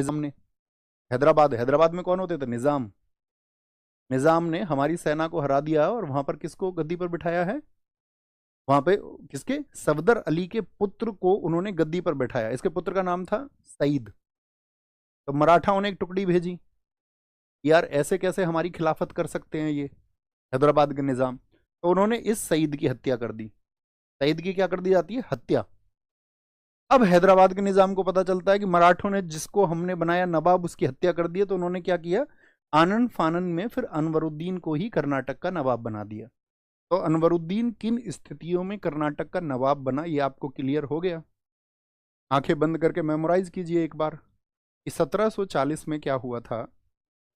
निजाम ने हैदराबाद, हैदराबाद में कौन होते थे? निजाम। निजाम ने हमारी सेना को हरा दिया और वहां पर किसको गद्दी पर बिठाया है? वहां पे किसके? सफदर अली के पुत्र को उन्होंने गद्दी पर बैठाया। इसके पुत्र का नाम था सईद। तो मराठाओं ने एक टुकड़ी भेजी, यार ऐसे कैसे हमारी खिलाफत कर सकते हैं ये हैदराबाद के निजाम। तो उन्होंने इस सईद की हत्या कर दी। सईद की क्या कर दी जाती है? हत्या। अब हैदराबाद के निजाम को पता चलता है कि मराठों ने जिसको हमने बनाया नवाब उसकी हत्या कर दी है, तो उन्होंने क्या किया? आनन फानन में फिर अनवरुद्दीन को ही कर्नाटक का नवाब बना दिया। तो अनवरुद्दीन किन स्थितियों में कर्नाटक का नवाब बना, ये आपको क्लियर हो गया। आंखें बंद करके मेमोराइज कीजिए एक बार कि 1740 में क्या हुआ था।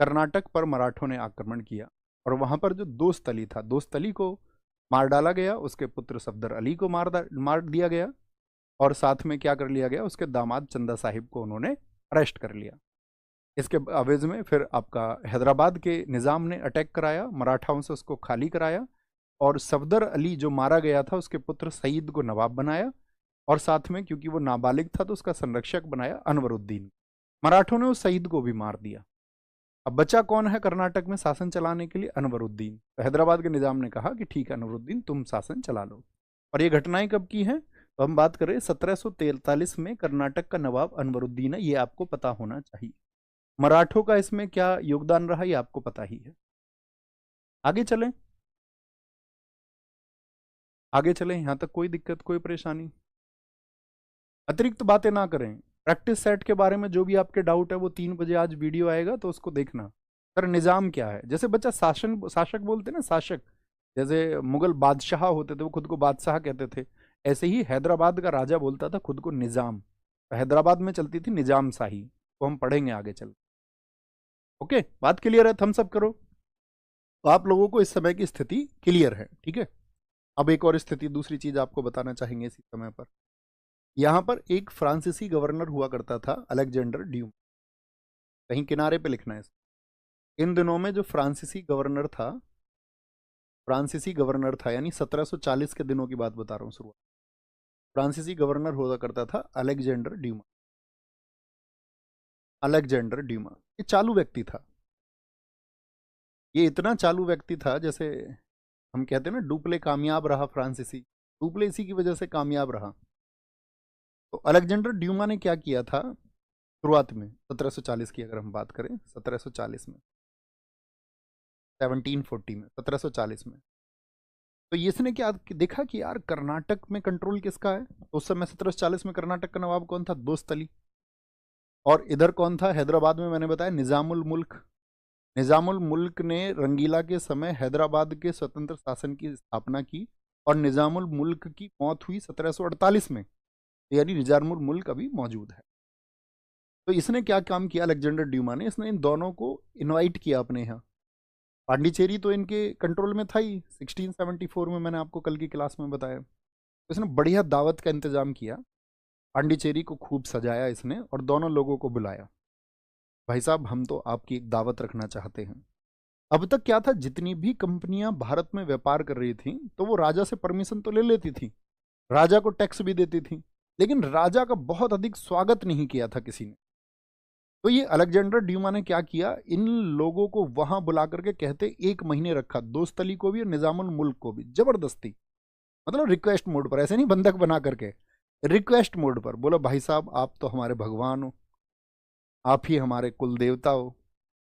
कर्नाटक पर मराठों ने आक्रमण किया और वहां पर जो दोस्तली था, दोस्तली को मार डाला गया, उसके पुत्र सफदर अली को मार दिया गया और साथ में क्या कर लिया गया? उसके दामाद चंदा साहिब को उन्होंने अरेस्ट कर लिया। इसके आवेज में फिर आपका हैदराबाद के निज़ाम ने अटैक कराया, मराठाओं से उसको खाली कराया और सफदर अली जो मारा गया था उसके पुत्र सईद को नवाब बनाया और साथ में क्योंकि वो नाबालिग था तो उसका संरक्षक बनाया अनवरुद्दीन। मराठों ने उस सईद को भी मार दिया। अब बचा कौन है कर्नाटक में शासन चलाने के लिए? अनवरुद्दीन। तो हैदराबाद के निज़ाम ने कहा कि ठीक है अनवरुद्दीन तुम शासन चला लो। और ये घटनाएं कब की हैं? तो हम बात करें 1743 में कर्नाटक का नवाब अनवरुद्दीन है, ये आपको पता होना चाहिए। मराठों का इसमें क्या योगदान रहा ये आपको पता ही है। आगे चलें, आगे चलें, यहां तक कोई दिक्कत कोई परेशानी? अतिरिक्त बातें ना करें। प्रैक्टिस सेट के बारे में जो भी आपके डाउट है वो 3 बजे आज वीडियो आएगा तो उसको देखना। सर निज़ाम क्या है? जैसे बच्चा शासक बोलते ना, शासक, जैसे मुगल बादशाह होते थे वो खुद को बादशाह कहते थे, ऐसे ही हैदराबाद का राजा बोलता था खुद को निज़ाम। तो हैदराबाद में चलती थी निज़ाम शाही, तो हम पढ़ेंगे आगे चल। ओके, बात क्लियर है? थम्स अप करो। तो आप लोगों को इस समय की स्थिति क्लियर है, ठीक है। अब एक और स्थिति, दूसरी चीज आपको बताना चाहेंगे इसी समय पर। यहां पर एक फ्रांसीसी गवर्नर हुआ करता था, अलेक्जेंडर ड्यूमा। कहीं किनारे पे लिखना है। इन दिनों में जो फ्रांसीसी गवर्नर था यानी 1740 के दिनों की बात बता रहा हूँ शुरुआत। फ्रांसीसी गवर्नर हुआ करता था अलेक्जेंडर ड्यूमा। अलेक्जेंडर ड्यूमा ये चालू व्यक्ति था। ये इतना चालू व्यक्ति था, जैसे हम कहते हैं ना डुप्ले कामयाब रहा फ्रांसीसी, डुप्ले इसी की वजह से कामयाब रहा। तो अलेक्जेंडर ड्यूमा ने क्या किया था शुरुआत में 1740 की अगर हम बात करें, 1740 में, 1740 में, 1740 में, तो इसने क्या देखा कि यार कर्नाटक में कंट्रोल किसका है? तो उस समय 1740 में कर्नाटक का नवाब कौन था? दोस्तली। और इधर कौन था? हैदराबाद में मैंने बताया निजामुल मुल्क। निजामुल मुल्क ने रंगीला के समय हैदराबाद के स्वतंत्र शासन की स्थापना की और निजामुल मुल्क की मौत हुई 1748 में, यानी निजामुल मुल्क अभी मौजूद है। तो इसने क्या काम किया अलेक्जेंडर ड्यूमा ने? इसने इन दोनों को इनवाइट किया अपने यहाँ। पांडिचेरी तो इनके कंट्रोल में था ही 1674 में, मैंने आपको कल की क्लास में बताया। तो इसने बढ़िया दावत का इंतजाम किया, पांडिचेरी को खूब सजाया इसने और दोनों लोगों को बुलाया, भाई साहब हम तो आपकी एक दावत रखना चाहते हैं। अब तक क्या था, जितनी भी कंपनियां भारत में व्यापार कर रही थी तो वो राजा से परमिशन तो ले लेती थी, राजा को टैक्स भी देती थी, लेकिन राजा का बहुत अधिक स्वागत नहीं किया था किसी ने। तो ये अलेक्जेंडर ड्यूमा ने क्या किया, इन लोगों को वहां बुला करके कहते 1 महीने रखा, दोस्तली को भी और निजामुल मुल्क को भी, जबरदस्ती, मतलब रिक्वेस्ट मोड पर, ऐसे नहीं बंधक बना करके, रिक्वेस्ट मोड पर बोला भाई साहब आप तो हमारे भगवान हो, आप ही हमारे कुल देवता हो।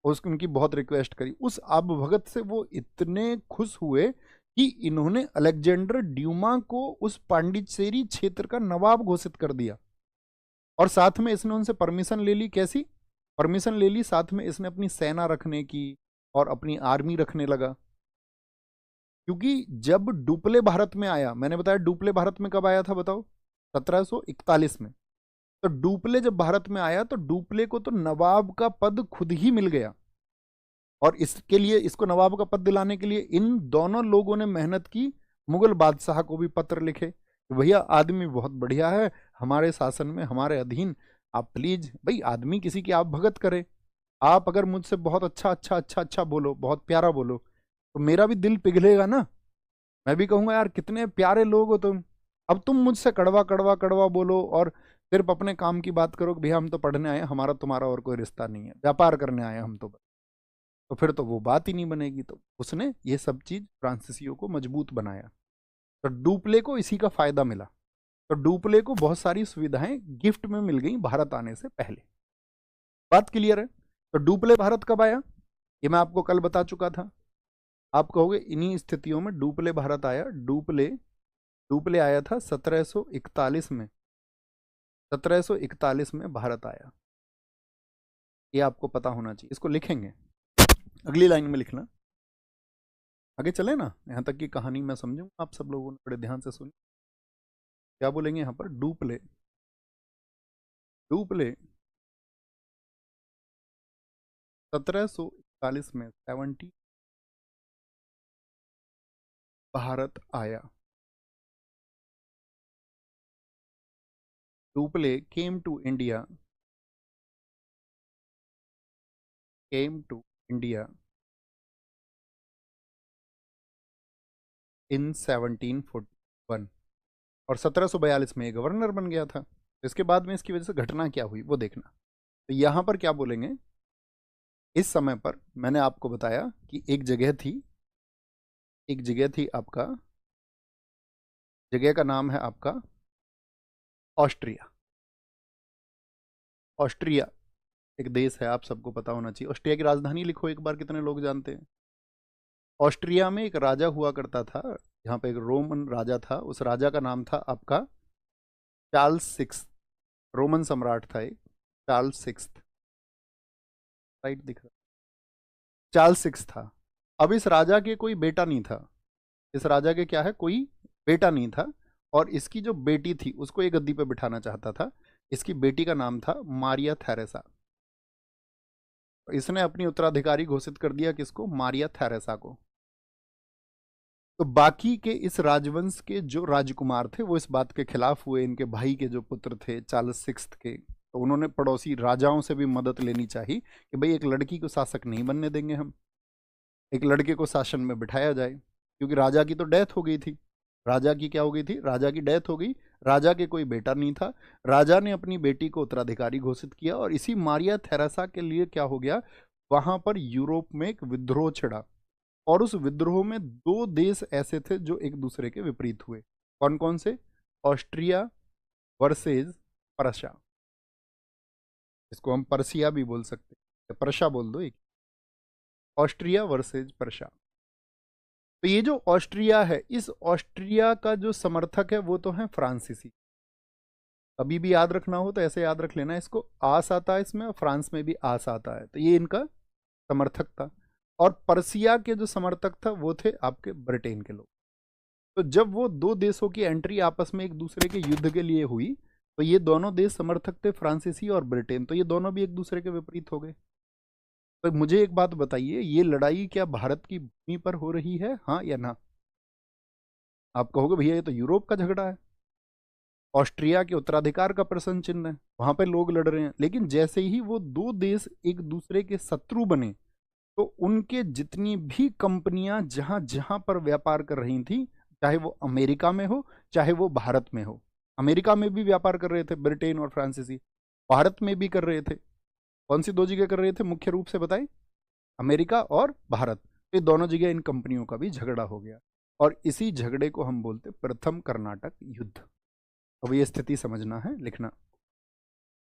उसकी उनकी बहुत रिक्वेस्ट करी। उस आप भगत से वो इतने खुश हुए कि इन्होंने अलेक्जेंडर ड्यूमा को उस पांडिचेरी क्षेत्र का नवाब घोषित कर दिया और साथ में इसने उनसे परमिशन ले ली। कैसी परमिशन ले ली? साथ में इसने अपनी सेना रखने की और अपनी आर्मी रखने लगा। क्योंकि जब डुप्ले भारत में आया, मैंने बताया डुप्ले भारत में कब आया था बताओ? 1741 में। तो डुप्ले जब भारत में आया तो डुप्ले को तो नवाब का पद खुद ही मिल गया और इसके लिए, इसको नवाब का पद दिलाने के लिए इन दोनों लोगों ने मेहनत की। मुगल बादशाह को भी पत्र लिखे कि भैया आदमी बहुत बढ़िया है, हमारे शासन में, हमारे अधीन, आप प्लीज भाई आदमी किसी की आप भगत करे, आप अगर मुझसे बहुत अच्छा अच्छा अच्छा अच्छा बोलो, बहुत प्यारा बोलो तो मेरा भी दिल पिघलेगा ना, मैं भी कहूंगा यार कितने प्यारे लोग हो तुम। अब तुम मुझसे कड़वा कड़वा कड़वा बोलो और सिर्फ अपने काम की बात करो कि भैया हम तो पढ़ने आए हैं, हमारा तुम्हारा और कोई रिश्ता नहीं है, व्यापार करने आए हैं हम तो फिर तो वो बात ही नहीं बनेगी। तो उसने ये सब चीज फ्रांसीसियों को मजबूत बनाया। तो डुप्ले को इसी का फायदा मिला। तो डुप्ले को बहुत सारी सुविधाएं गिफ्ट में मिल गई भारत आने से पहले। बात क्लियर है? तो डुप्ले भारत कब आया, ये मैं आपको कल बता चुका था। आप कहोगे इन्हीं स्थितियों में डुप्ले भारत आया। डुप्ले डुप्ले आया था 1741 में। 1741 में भारत आया, ये आपको पता होना चाहिए। इसको लिखेंगे, अगली लाइन में लिखना। आगे चले ना, यहाँ तक की कहानी मैं समझूंगा, आप सब लोगों ने बड़े ध्यान से सुनी। क्या बोलेंगे यहाँ पर? डुप्ले। डुप्ले 1741 में 70 भारत आया। Dupleix came to India, came to India in 1741, और 1742 में गवर्नर बन गया था। इसके बाद में इसकी वजह से घटना क्या हुई वो देखना। तो यहां पर क्या बोलेंगे, इस समय पर मैंने आपको बताया कि एक जगह थी, एक जगह थी आपका, जगह का नाम है आपका ऑस्ट्रिया। ऑस्ट्रिया एक देश है, आप सबको पता होना चाहिए। ऑस्ट्रिया की राजधानी लिखो एक बार, कितने लोग जानते हैं? ऑस्ट्रिया में एक राजा हुआ करता था, यहाँ पे एक रोमन राजा था। उस राजा का नाम था आपका चार्ल्स सिक्स। रोमन सम्राट था एक, चार्ल्स सिक्स। राइट दिख रहा, चार्ल्स सिक्स था। अब इस राजा के कोई बेटा नहीं था। इस राजा के क्या है, कोई बेटा नहीं था। और इसकी जो बेटी थी उसको एक गद्दी पे बिठाना चाहता था। इसकी बेटी का नाम था मारिया थेरेसा। इसने अपनी उत्तराधिकारी घोषित कर दिया किसको? मारिया थेरेसा को। तो बाकी के इस राजवंश के जो राजकुमार थे वो इस बात के खिलाफ हुए। इनके भाई के जो पुत्र थे चार्ल्स सिक्स के, तो उन्होंने पड़ोसी राजाओं से भी मदद लेनी चाहिए कि भाई एक लड़की को शासक नहीं बनने देंगे हम, एक लड़के को शासन में बिठाया जाए। क्योंकि राजा की तो डेथ हो गई थी। राजा की क्या हो गई थी? राजा की डेथ हो गई। राजा के कोई बेटा नहीं था। राजा ने अपनी बेटी को उत्तराधिकारी घोषित किया, और इसी मारिया थेरेसा के लिए क्या हो गया, वहां पर यूरोप में एक विद्रोह छिड़ा। और उस विद्रोह में दो देश ऐसे थे जो एक दूसरे के विपरीत हुए। कौन कौन से? Austria versus Prussia. इसको हम पर्सिया भी बोल सकते हैं, प्रशा बोल दो एक। Austria versus Prussia. तो ये जो ऑस्ट्रिया है, इस ऑस्ट्रिया का जो समर्थक है वो तो है फ्रांसीसी। कभी भी याद रखना हो तो ऐसे याद रख लेना, इसको आस आता है इसमें, और फ्रांस में भी आस आता है। तो ये इनका समर्थक था। और पर्सिया के जो समर्थक था वो थे आपके ब्रिटेन के लोग। तो जब वो दो देशों की एंट्री आपस में एक दूसरे के युद्ध के लिए हुई, तो ये दोनों देश समर्थक थे, फ्रांसीसी और ब्रिटेन। तो ये दोनों भी एक दूसरे के विपरीत हो गए। तो मुझे एक बात बताइए, ये लड़ाई क्या भारत की भूमि पर हो रही है, हाँ या ना? आप कहोगे भैया ये तो यूरोप का झगड़ा है, ऑस्ट्रिया के उत्तराधिकार का प्रश्न चिन्ह है, वहां पे लोग लड़ रहे हैं। लेकिन जैसे ही वो दो देश एक दूसरे के शत्रु बने, तो उनके जितनी भी कंपनियां जहां जहां पर व्यापार कर रही थी, चाहे वो अमेरिका में हो चाहे वो भारत में हो। अमेरिका में भी व्यापार कर रहे थे ब्रिटेन और फ्रांसीसी, भारत में भी कर रहे थे। कौन सी दो जगह कर रहे थे मुख्य रूप से बताएं? अमेरिका और भारत। ये दोनों जगह इन कंपनियों का भी झगड़ा हो गया, और इसी झगड़े को हम बोलते प्रथम कर्नाटक युद्ध। अब ये स्थिति समझना है, लिखना।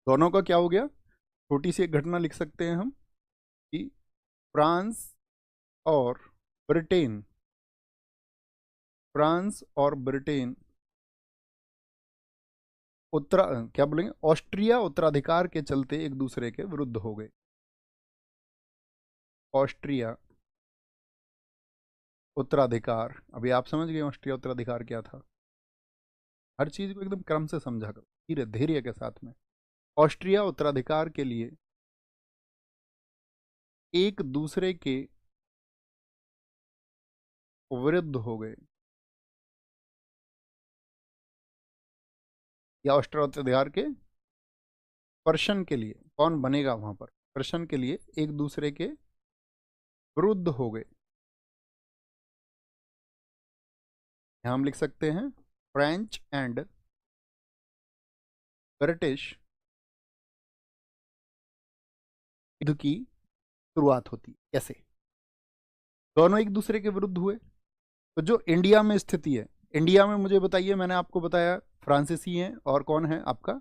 दोनों का क्या हो गया, छोटी सी एक घटना लिख सकते हैं हम कि फ्रांस और ब्रिटेन, फ्रांस और ब्रिटेन उत्तरा क्या बोलेंगे, ऑस्ट्रिया उत्तराधिकार के चलते एक दूसरे के विरुद्ध हो गए। ऑस्ट्रिया उत्तराधिकार, अभी आप समझ गए ऑस्ट्रिया उत्तराधिकार क्या था। हर चीज को एकदम क्रम से समझा करो, धीरे धैर्य के साथ में। ऑस्ट्रिया उत्तराधिकार के लिए एक दूसरे के विरुद्ध हो गए, या ऑस्ट्रिया उत्तराधिकार के प्रश्न के लिए, कौन बनेगा वहां पर, प्रश्न के लिए एक दूसरे के विरुद्ध हो गए। यहां हम लिख सकते हैं फ्रेंच एंड ब्रिटिश युद्ध की शुरुआत होती है। कैसे? दोनों एक दूसरे के विरुद्ध हुए। तो जो इंडिया में स्थिति है, इंडिया में मुझे बताइए, मैंने आपको बताया फ्रांसीसी हैं और कौन है आपका,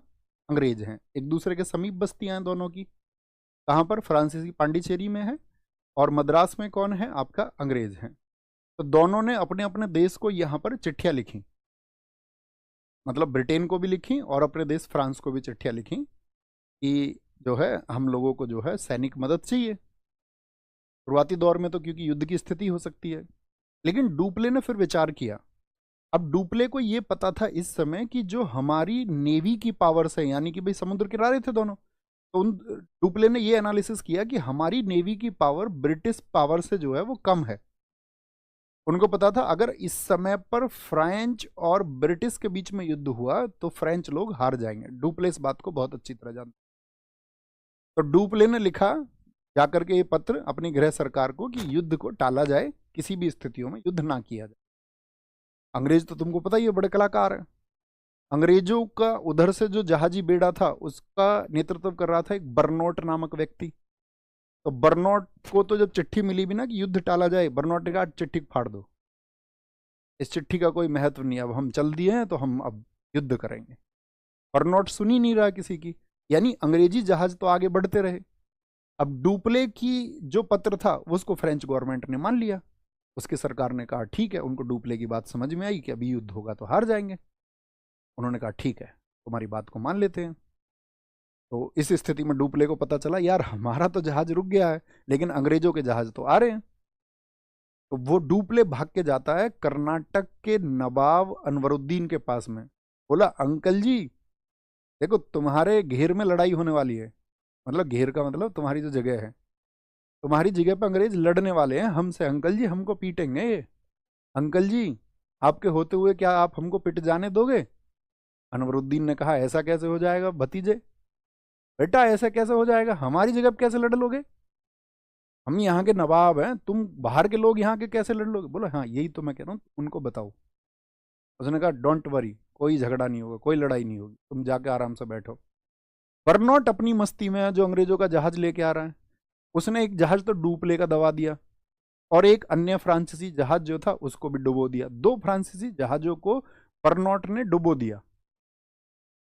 अंग्रेज हैं। एक दूसरे के समीप बस्तियां हैं दोनों की। कहाँ पर? फ्रांसीसी पांडिचेरी में है और मद्रास में कौन है आपका, अंग्रेज हैं। तो दोनों ने अपने अपने देश को यहाँ पर चिट्ठियां लिखी, मतलब ब्रिटेन को भी लिखी और अपने देश फ्रांस को भी चिट्ठियां लिखी कि जो है हम लोगों को जो है सैनिक मदद चाहिए। शुरुआती दौर में तो क्योंकि युद्ध की स्थिति हो सकती है। लेकिन डुप्ले ने फिर विचार किया। अब डुप्ले को ये पता था इस समय कि जो हमारी नेवी की पावर्स है, यानी कि भाई समुद्र किनारे थे दोनों, तो उन डुप्ले ने ये एनालिसिस किया कि हमारी नेवी की पावर ब्रिटिश पावर से जो है वो कम है। उनको पता था अगर इस समय पर फ्रेंच और ब्रिटिश के बीच में युद्ध हुआ तो फ्रेंच लोग हार जाएंगे। डुप्ले इस बात को बहुत अच्छी तरह जानते। तो डुप्ले ने लिखा जाकर के ये पत्र अपनी गृह सरकार को कि युद्ध को टाला जाए, किसी भी स्थितियों में युद्ध ना किया जाए। अंग्रेज तो तुमको पता ही है बड़े कलाकार है। अंग्रेजों का उधर से जो जहाजी बेड़ा था उसका नेतृत्व कर रहा था एक बर्नौट नामक व्यक्ति। तो बर्नौट को तो जब चिट्ठी मिली भी ना कि युद्ध टाला जाए, बर्नौट ने कहा चिट्ठी फाड़ दो, इस चिट्ठी का कोई महत्व नहीं, अब हम चल दिए हैं तो हम अब युद्ध करेंगे। बर्नौट सुन ही नहीं रहा किसी की, यानी अंग्रेजी जहाज तो आगे बढ़ते रहे। अब डुप्ले की जो पत्र था उसको फ्रेंच गवर्नमेंट ने मान लिया। उसकी सरकार ने कहा ठीक है, उनको डुप्ले की बात समझ में आई कि अभी युद्ध होगा तो हार जाएंगे। उन्होंने कहा ठीक है, तुम्हारी बात को मान लेते हैं। तो इस स्थिति में डुप्ले को पता चला यार हमारा तो जहाज रुक गया है लेकिन अंग्रेजों के जहाज तो आ रहे हैं। तो वो डुप्ले भाग के जाता है कर्नाटक के नवाब अनवरुद्दीन के पास में। बोला अंकल जी देखो तुम्हारे घेर में लड़ाई होने वाली है, मतलब घेर का मतलब तुम्हारी जो जगह है, तुम्हारी जगह पर अंग्रेज लड़ने वाले हैं हमसे, अंकल जी हमको पीटेंगे ये। अंकल जी आपके होते हुए क्या आप हमको पिट जाने दोगे? अनवरुद्दीन ने कहा ऐसा कैसे हो जाएगा भतीजे, बेटा ऐसा कैसे हो जाएगा, हमारी जगह पे कैसे लड़ लोगे? हम यहाँ के नवाब हैं, तुम बाहर के लोग यहाँ के कैसे लड़ लोगे? बोला हाँ यही तो मैं कह रहा हूँ, उनको बताओ। उसने कहा डोंट वरी, कोई झगड़ा नहीं होगा, कोई लड़ाई नहीं होगी, तुम जाके आराम से बैठो। बर्नौट अपनी मस्ती में जो अंग्रेजों का जहाज लेके आ रहा है, उसने एक जहाज तो डुप्ले का दबा दिया और एक अन्य फ्रांसीसी जहाज जो था उसको भी डुबो दिया। दो फ्रांसीसी जहाजों को बर्नौट ने डुबो दिया।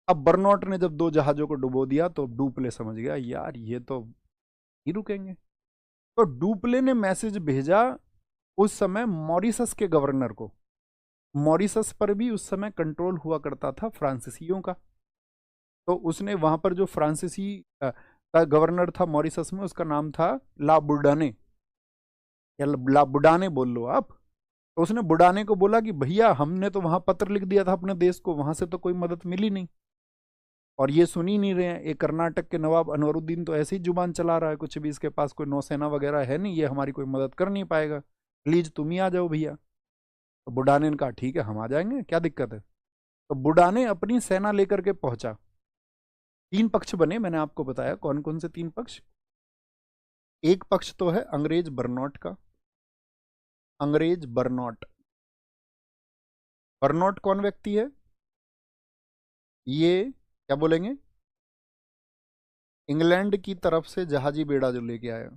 अब बर्नौट ने जब दो जहाजों को डुबो दिया तो डुप्ले समझ गया यार ये तो नहीं रुकेंगे। तो डुप्ले ने मैसेज भेजा उस समय मॉरिशस के गवर्नर को। मॉरिशस पर भी उस समय कंट्रोल हुआ करता था फ्रांसीसियों का। तो उसने वहां पर जो फ्रांसीसी का गवर्नर था मॉरिशस में, उसका नाम था ला बुडाने या ला बुडाने बोल लो आप। तो उसने बुडाने को बोला कि भैया हमने तो वहां पत्र लिख दिया था अपने देश को, वहां से तो कोई मदद मिली नहीं और ये सुन ही नहीं रहे हैं। ये कर्नाटक के नवाब अनवरुद्दीन तो ऐसे ही जुबान चला रहा है, कुछ भी इसके पास कोई नौसेना वगैरह है नहीं, ये हमारी कोई मदद कर नहीं पाएगा, प्लीज तुम ही आ जाओ भैया। तो बुडाने ने कहा ठीक है हम आ जाएंगे, क्या दिक्कत है। तो बुडाने अपनी सेना लेकर के पहुंचा। तीन पक्ष बने, मैंने आपको बताया कौन कौन से तीन पक्ष। एक पक्ष तो है अंग्रेज बर्नौट का, अंग्रेज बर्नौट। बर्नौट कौन व्यक्ति है? ये क्या बोलेंगे, इंग्लैंड की तरफ से जहाजी बेड़ा जो लेके आया,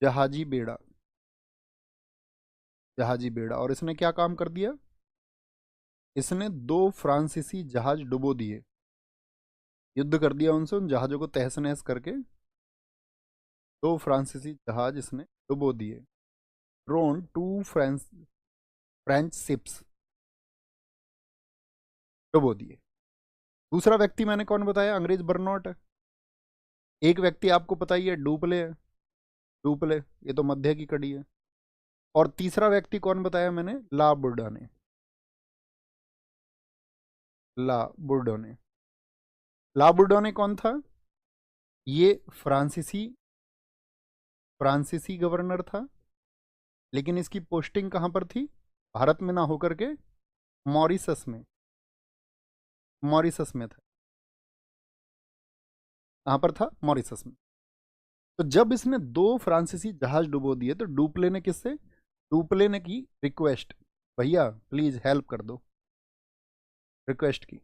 जहाजी बेड़ा, जहाजी बेड़ा। और इसने क्या काम कर दिया, इसने दो फ्रांसीसी जहाज डुबो दिए, युद्ध कर दिया उनसे, उन जहाजों को तहस नहस करके दो फ्रांसीसी जहाज इसने डुबो दिए। ड्रोन टू फ्रेंच शिप्स डुबो दिए। दूसरा व्यक्ति मैंने कौन बताया, अंग्रेज बर्नौट है। एक व्यक्ति आपको पता ही है डुप्ले है, डुप्ले ये तो मध्य की कड़ी है। और तीसरा व्यक्ति कौन बताया मैंने, ला बुर्डाने, ला बुर्डोने। ला बुर्डोने कौन था, ये फ्रांसीसी फ्रांसीसी गवर्नर था, लेकिन इसकी पोस्टिंग कहां पर थी, भारत में ना होकर के मॉरिशस में, मॉरिशस में था। कहां पर था, मॉरिशस में। तो जब इसने दो फ्रांसीसी जहाज डुबो दिए तो डुप्ले ने किससे, डुप्ले ने की रिक्वेस्ट, भैया प्लीज हेल्प कर दो, रिक्वेस्ट की।